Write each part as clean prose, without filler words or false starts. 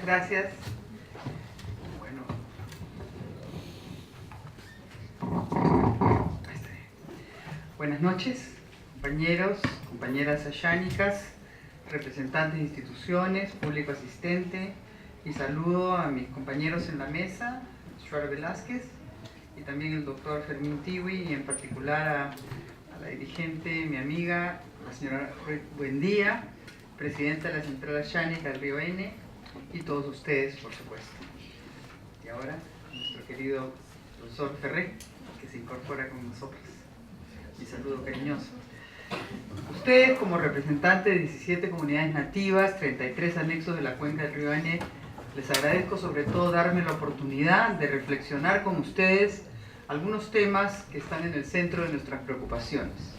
gracias. Bueno. Buenas noches, compañeros, compañeras ayánicas, representantes de instituciones, público asistente, y saludo a mis compañeros en la mesa, Shuar Velázquez, y también el doctor Fermín Tiwi, y en particular a la dirigente, mi amiga, la señora Buendía, presidenta de la Central Ayánica del Río N, y todos ustedes, por supuesto. Y ahora, nuestro querido profesor Ferré, que se incorpora con nosotros. Mi saludo cariñoso. Ustedes, como representantes de 17 comunidades nativas, 33 anexos de la cuenca del Río N, les agradezco sobre todo darme la oportunidad de reflexionar con ustedes algunos temas que están en el centro de nuestras preocupaciones.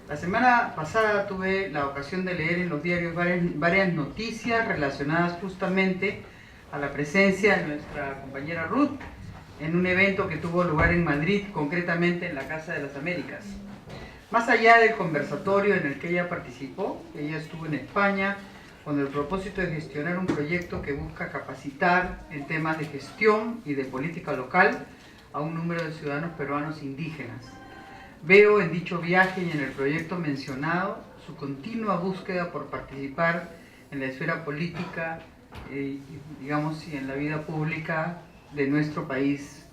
La semana pasada tuve la ocasión de leer en los diarios varias noticias relacionadas justamente a la presencia de nuestra compañera Ruth en un evento que tuvo lugar en Madrid, concretamente en la Casa de las Américas. Más allá del conversatorio en el que ella participó, ella estuvo en España con el propósito de gestionar un proyecto que busca capacitar en temas de gestión y de política local a un número de ciudadanos peruanos indígenas. Veo en dicho viaje y en el proyecto mencionado su continua búsqueda por participar en la esfera política, digamos, y en la vida pública de nuestro país,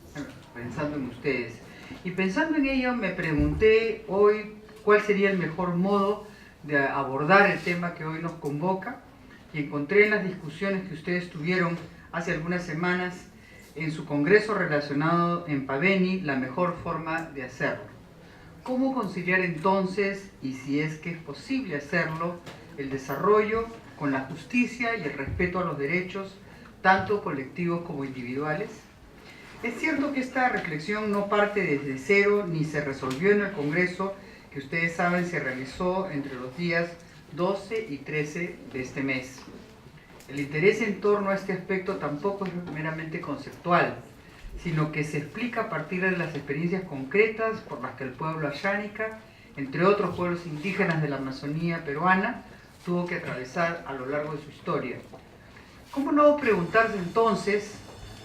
pensando en ustedes. Y pensando en ello, me pregunté hoy cuál sería el mejor modo de abordar el tema que hoy nos convoca, y encontré en las discusiones que ustedes tuvieron hace algunas semanas en su congreso relacionado en Paveni la mejor forma de hacerlo. ¿Cómo conciliar entonces, y si es que es posible hacerlo, el desarrollo con la justicia y el respeto a los derechos, tanto colectivos como individuales? Es cierto que esta reflexión no parte desde cero ni se resolvió en el Congreso, que ustedes saben se realizó entre los días 12 y 13 de este mes. El interés en torno a este aspecto tampoco es meramente conceptual, sino que se explica a partir de las experiencias concretas por las que el pueblo ayánica, entre otros pueblos indígenas de la Amazonía peruana, tuvo que atravesar a lo largo de su historia. ¿Cómo no preguntarse entonces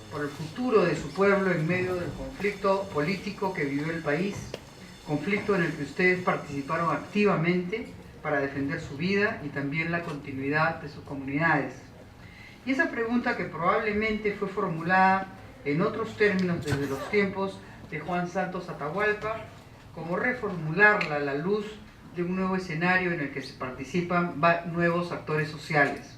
por el futuro de su pueblo en medio del conflicto político que vivió el país, conflicto en el que ustedes participaron activamente para defender su vida y también la continuidad de sus comunidades? Y esa pregunta, que probablemente fue formulada en otros términos desde los tiempos de Juan Santos Atahualpa, como reformularla a la luz de un nuevo escenario en el que se participan nuevos actores sociales.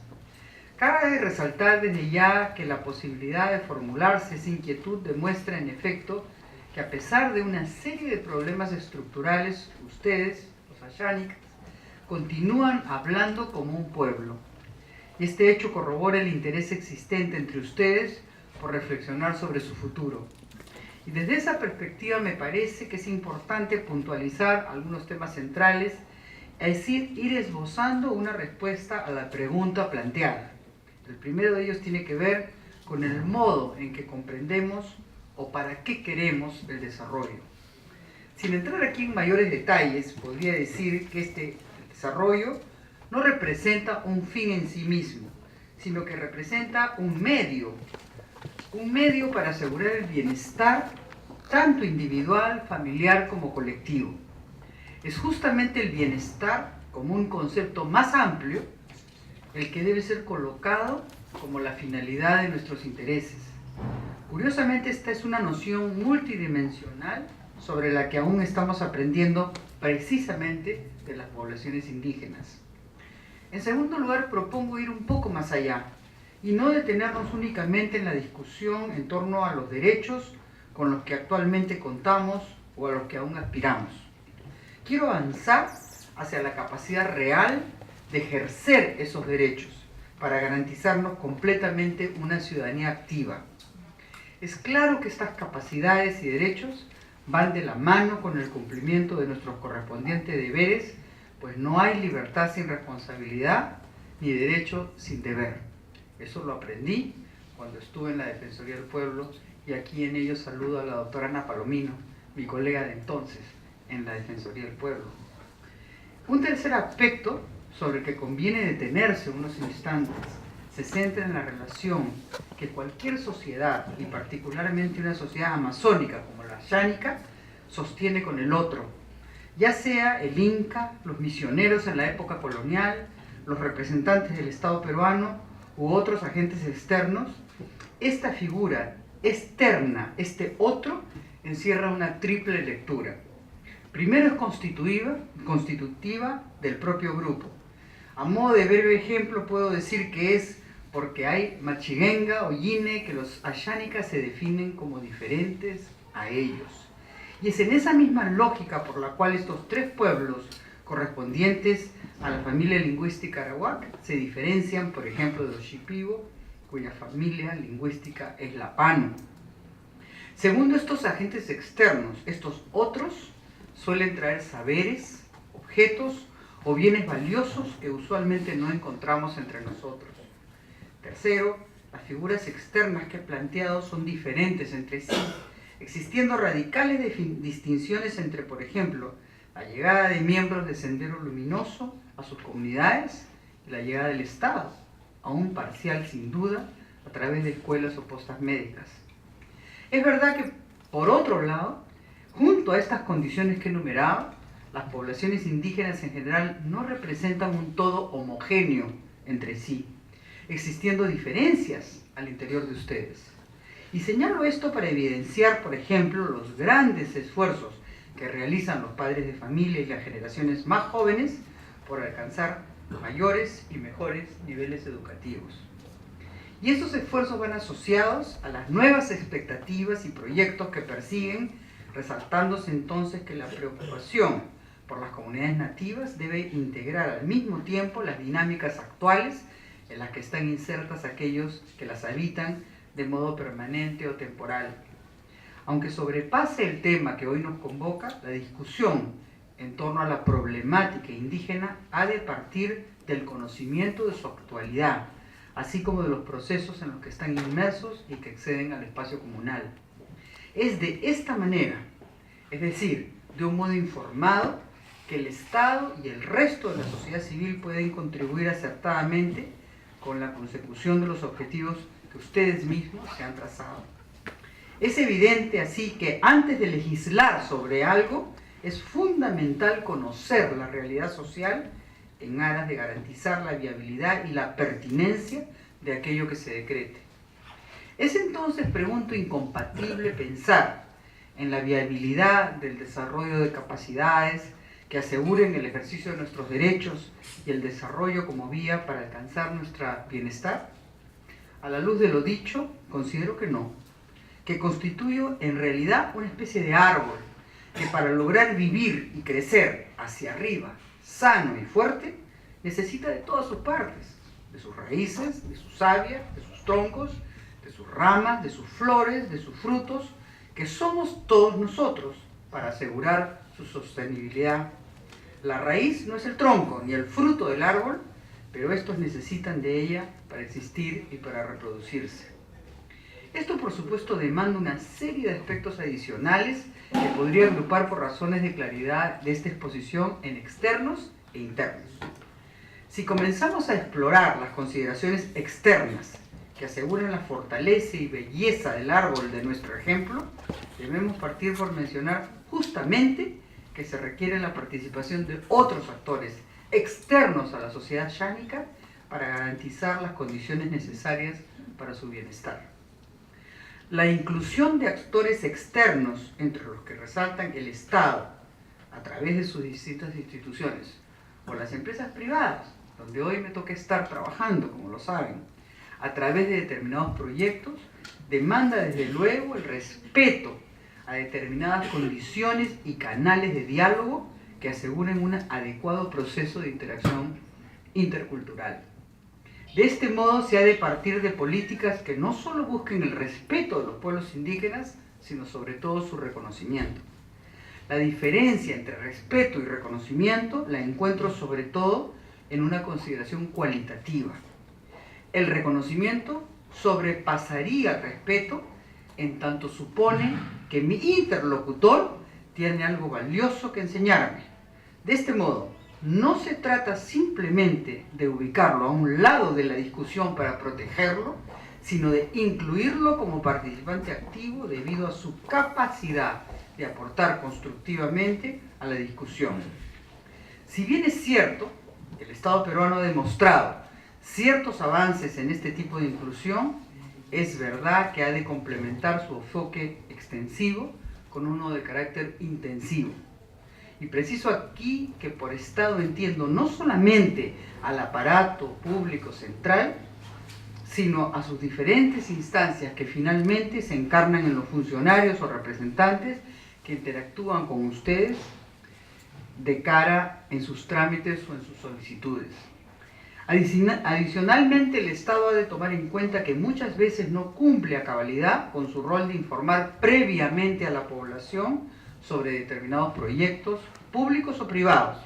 Cabe resaltar desde ya que la posibilidad de formularse esa inquietud demuestra en efecto que, a pesar de una serie de problemas estructurales, ustedes, los ayánicas, continúan hablando como un pueblo. Y este hecho corrobora el interés existente entre ustedes por reflexionar sobre su futuro. Y desde esa perspectiva me parece que es importante puntualizar algunos temas centrales, es decir, ir esbozando una respuesta a la pregunta planteada. El primero de ellos tiene que ver con el modo en que comprendemos o para qué queremos el desarrollo. Sin entrar aquí en mayores detalles, podría decir que este desarrollo no representa un fin en sí mismo, sino que representa un medio para asegurar el bienestar tanto individual, familiar como colectivo. Es justamente el bienestar como un concepto más amplio el que debe ser colocado como la finalidad de nuestros intereses. Curiosamente, esta es una noción multidimensional sobre la que aún estamos aprendiendo precisamente de las poblaciones indígenas. En segundo lugar, propongo ir un poco más allá y no detenernos únicamente en la discusión en torno a los derechos con los que actualmente contamos o a los que aún aspiramos. Quiero avanzar hacia la capacidad real de ejercer esos derechos para garantizarnos completamente una ciudadanía activa. Es claro que estas capacidades y derechos van de la mano con el cumplimiento de nuestros correspondientes deberes, pues no hay libertad sin responsabilidad ni derecho sin deber. Eso lo aprendí cuando estuve en la Defensoría del Pueblo, y aquí en ello saludo a la doctora Ana Palomino, mi colega de entonces en la Defensoría del Pueblo. Un tercer aspecto sobre el que conviene detenerse unos instantes se centra en la relación que cualquier sociedad, y particularmente una sociedad amazónica como la xánica, sostiene con el otro, ya sea el Inca, los misioneros en la época colonial, los representantes del Estado peruano u otros agentes externos. Esta figura externa, este otro, encierra una triple lectura. Primero es constitutiva del propio grupo. A modo de breve ejemplo puedo decir que es porque hay Machigenga o Yine que los ayánicas se definen como diferentes a ellos. Y es en esa misma lógica por la cual estos tres pueblos correspondientes a la familia lingüística arawak se diferencian, por ejemplo, de los Shipibo, cuya familia lingüística es la Pano. Segundo, estos agentes externos, estos otros, suelen traer saberes, objetos o bienes valiosos que usualmente no encontramos entre nosotros. Tercero, las figuras externas que he planteado son diferentes entre sí, existiendo radicales distinciones entre, por ejemplo, la llegada de miembros de Sendero Luminoso a sus comunidades y la llegada del Estado, aún parcial sin duda, a través de escuelas o postas médicas. Es verdad que, por otro lado, junto a estas condiciones que he enumerado, las poblaciones indígenas en general no representan un todo homogéneo entre sí, existiendo diferencias al interior de ustedes. Y señalo esto para evidenciar, por ejemplo, los grandes esfuerzos que realizan los padres de familia y las generaciones más jóvenes por alcanzar mayores y mejores niveles educativos. Y estos esfuerzos van asociados a las nuevas expectativas y proyectos que persiguen, resaltándose entonces que la preocupación por las comunidades nativas debe integrar al mismo tiempo las dinámicas actuales en las que están insertas aquellos que las habitan de modo permanente o temporal. Aunque sobrepase el tema que hoy nos convoca, la discusión en torno a la problemática indígena ha de partir del conocimiento de su actualidad, así como de los procesos en los que están inmersos y que exceden al espacio comunal. Es de esta manera, es decir, de un modo informado, que el Estado y el resto de la sociedad civil pueden contribuir acertadamente con la consecución de los objetivos que ustedes mismos se han trazado. Es evidente así que antes de legislar sobre algo, es fundamental conocer la realidad social en aras de garantizar la viabilidad y la pertinencia de aquello que se decrete. Es entonces, pregunto, incompatible pensar en la viabilidad del desarrollo de capacidades que aseguren el ejercicio de nuestros derechos y el desarrollo como vía para alcanzar nuestro bienestar. A la luz de lo dicho, considero que no, que constituye en realidad una especie de árbol que para lograr vivir y crecer hacia arriba, sano y fuerte, necesita de todas sus partes, de sus raíces, de su savia, de sus troncos, de sus ramas, de sus flores, de sus frutos, que somos todos nosotros para asegurar su sostenibilidad. La raíz no es el tronco ni el fruto del árbol, pero estos necesitan de ella para existir y para reproducirse. Esto, por supuesto, demanda una serie de aspectos adicionales que podría agrupar por razones de claridad de esta exposición en externos e internos. Si comenzamos a explorar las consideraciones externas que aseguran la fortaleza y belleza del árbol de nuestro ejemplo, debemos partir por mencionar justamente que se requiere la participación de otros actores externos a la sociedad xánica para garantizar las condiciones necesarias para su bienestar. La inclusión de actores externos, entre los que resaltan el Estado, a través de sus distintas instituciones, o las empresas privadas, donde hoy me toca estar trabajando, como lo saben, a través de determinados proyectos, demanda desde luego el respeto a determinadas condiciones y canales de diálogo que aseguren un adecuado proceso de interacción intercultural. De este modo se ha de partir de políticas que no solo busquen el respeto de los pueblos indígenas, sino sobre todo su reconocimiento. La diferencia entre respeto y reconocimiento la encuentro sobre todo en una consideración cualitativa. El reconocimiento sobrepasaría el respeto en tanto supone que mi interlocutor tiene algo valioso que enseñarme. De este modo, no se trata simplemente de ubicarlo a un lado de la discusión para protegerlo, sino de incluirlo como participante activo debido a su capacidad de aportar constructivamente a la discusión. Si bien es cierto que el Estado peruano ha demostrado ciertos avances en este tipo de inclusión, es verdad que ha de complementar su enfoque extensivo con uno de carácter intensivo. Y preciso aquí que por Estado entiendo no solamente al aparato público central, sino a sus diferentes instancias que finalmente se encarnan en los funcionarios o representantes que interactúan con ustedes de cara en sus trámites o en sus solicitudes. Adicionalmente, el Estado ha de tomar en cuenta que muchas veces no cumple a cabalidad con su rol de informar previamente a la población sobre determinados proyectos públicos o privados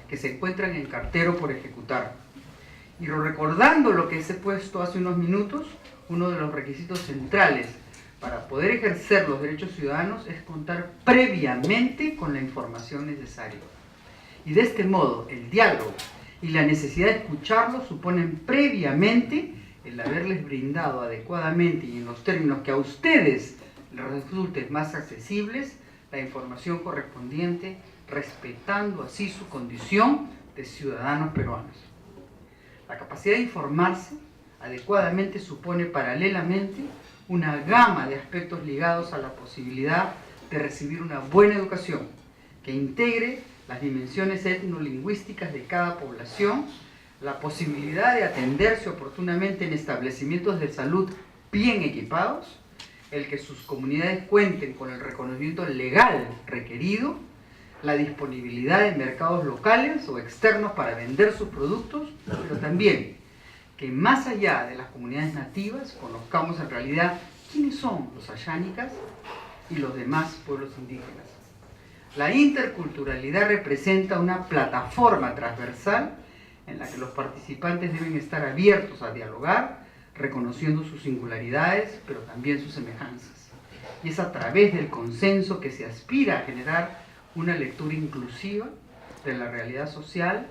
que se encuentran en cartero por ejecutar. Y recordando lo que he puesto hace unos minutos, uno de los requisitos centrales para poder ejercer los derechos ciudadanos es contar previamente con la información necesaria. Y de este modo, el diálogo y la necesidad de escucharlos suponen previamente el haberles brindado adecuadamente y en los términos que a ustedes les resulten más accesibles la información correspondiente, respetando así su condición de ciudadanos peruanos. La capacidad de informarse adecuadamente supone paralelamente una gama de aspectos ligados a la posibilidad de recibir una buena educación que integre las dimensiones etnolingüísticas de cada población, la posibilidad de atenderse oportunamente en establecimientos de salud bien equipados, el que sus comunidades cuenten con el reconocimiento legal requerido, la disponibilidad de mercados locales o externos para vender sus productos, pero también que más allá de las comunidades nativas conozcamos en realidad quiénes son los ayánicas y los demás pueblos indígenas. La interculturalidad representa una plataforma transversal en la que los participantes deben estar abiertos a dialogar, reconociendo sus singularidades, pero también sus semejanzas. Y es a través del consenso que se aspira a generar una lectura inclusiva de la realidad social,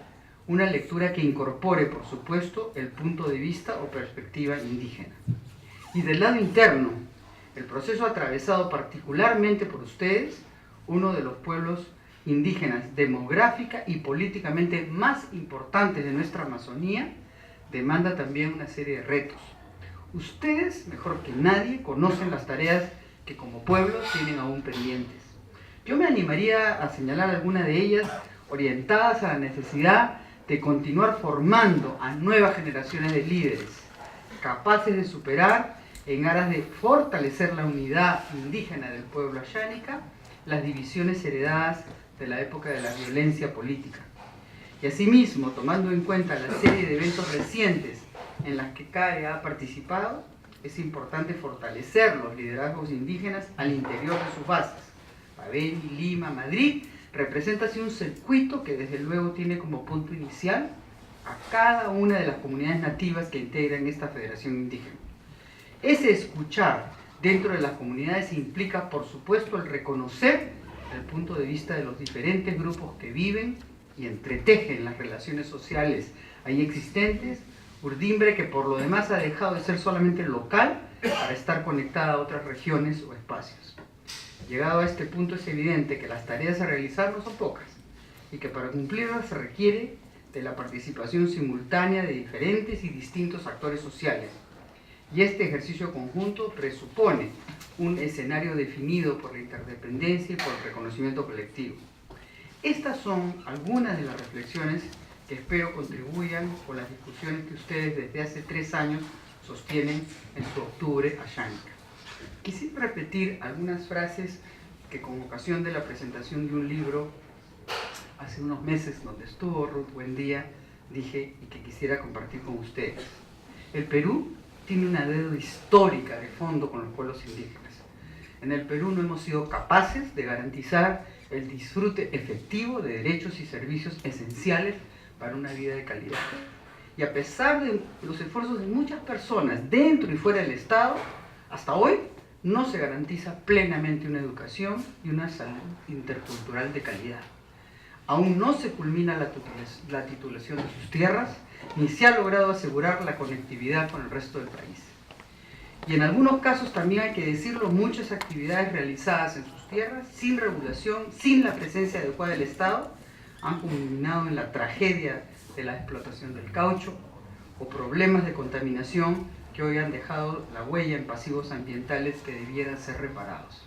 una lectura que incorpore, por supuesto, el punto de vista o perspectiva indígena. Y del lado interno, el proceso atravesado particularmente por ustedes, uno de los pueblos indígenas demográfica y políticamente más importantes de nuestra Amazonía, demanda también una serie de retos. Ustedes, mejor que nadie, conocen las tareas que como pueblo tienen aún pendientes. Yo me animaría a señalar algunas de ellas orientadas a la necesidad de continuar formando a nuevas generaciones de líderes, capaces de superar, en aras de fortalecer la unidad indígena del pueblo ayánica, las divisiones heredadas de la época de la violencia política. Y asimismo, tomando en cuenta la serie de eventos recientes en las que CAE ha participado, es importante fortalecer los liderazgos indígenas al interior de sus bases. Beni, Lima, Madrid, representa así un circuito que desde luego tiene como punto inicial a cada una de las comunidades nativas que integran esta federación indígena. Ese escuchar dentro de las comunidades implica, por supuesto, el reconocer el punto de vista de los diferentes grupos que viven y entretejen las relaciones sociales ahí existentes, urdimbre que por lo demás ha dejado de ser solamente local para estar conectada a otras regiones o espacios. Llegado a este punto es evidente que las tareas a realizar no son pocas y que para cumplirlas se requiere de la participación simultánea de diferentes y distintos actores sociales. Y este ejercicio conjunto presupone un escenario definido por la interdependencia y por el reconocimiento colectivo. Estas son algunas de las reflexiones que espero contribuyan con las discusiones que ustedes desde hace 3 años sostienen en su octubre ayánica. Quisiera repetir algunas frases que con ocasión de la presentación de un libro hace unos meses donde estuvo Ruth Buendía dije y que quisiera compartir con ustedes. El Perú tiene una deuda histórica de fondo con los pueblos indígenas. En el Perú no hemos sido capaces de garantizar el disfrute efectivo de derechos y servicios esenciales para una vida de calidad. Y a pesar de los esfuerzos de muchas personas dentro y fuera del Estado, hasta hoy no se garantiza plenamente una educación y una salud intercultural de calidad. Aún no se culmina la titulación de sus tierras, ni se ha logrado asegurar la conectividad con el resto del país. Y en algunos casos, también hay que decirlo, muchas actividades realizadas en sus tierras, sin regulación, sin la presencia adecuada del Estado, han culminado en la tragedia de la explotación del caucho o problemas de contaminación que hoy han dejado la huella en pasivos ambientales que debieran ser reparados.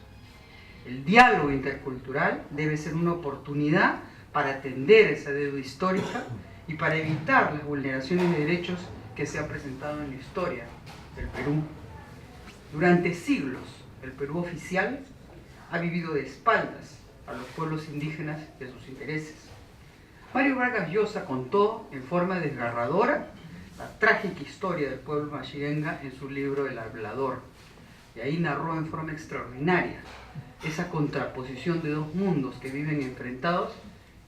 El diálogo intercultural debe ser una oportunidad para atender esa deuda histórica y para evitar las vulneraciones de derechos que se han presentado en la historia del Perú. Durante siglos, el Perú oficial ha vivido de espaldas a los pueblos indígenas y a sus intereses. Mario Vargas Llosa contó en forma desgarradora la trágica historia del pueblo Mashirenga en su libro El Hablador, y ahí narró en forma extraordinaria esa contraposición de dos mundos que viven enfrentados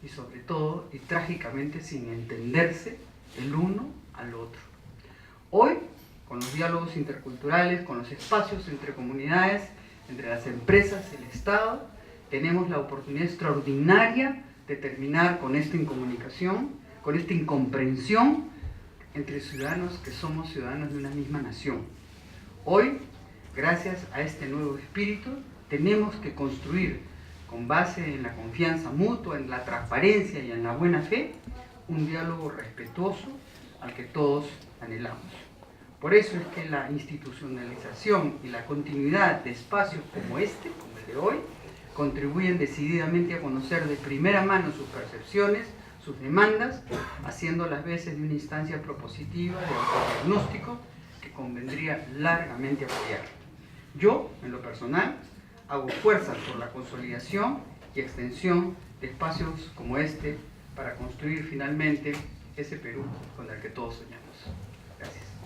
y sobre todo y trágicamente sin entenderse el uno al otro. Hoy, con los diálogos interculturales, con los espacios entre comunidades, entre las empresas y el Estado, tenemos la oportunidad extraordinaria de terminar con esta incomunicación, con esta incomprensión entre ciudadanos que somos ciudadanos de una misma nación. Hoy, gracias a este nuevo espíritu, tenemos que construir, con base en la confianza mutua, en la transparencia y en la buena fe, un diálogo respetuoso al que todos anhelamos. Por eso es que la institucionalización y la continuidad de espacios como este, como el de hoy, contribuyen decididamente a conocer de primera mano sus percepciones, sus demandas, haciendo las veces de una instancia propositiva de autodiagnóstico que convendría largamente apoyar. Yo, en lo personal, hago fuerzas por la consolidación y extensión de espacios como este para construir finalmente ese Perú con el que todos soñamos. Gracias.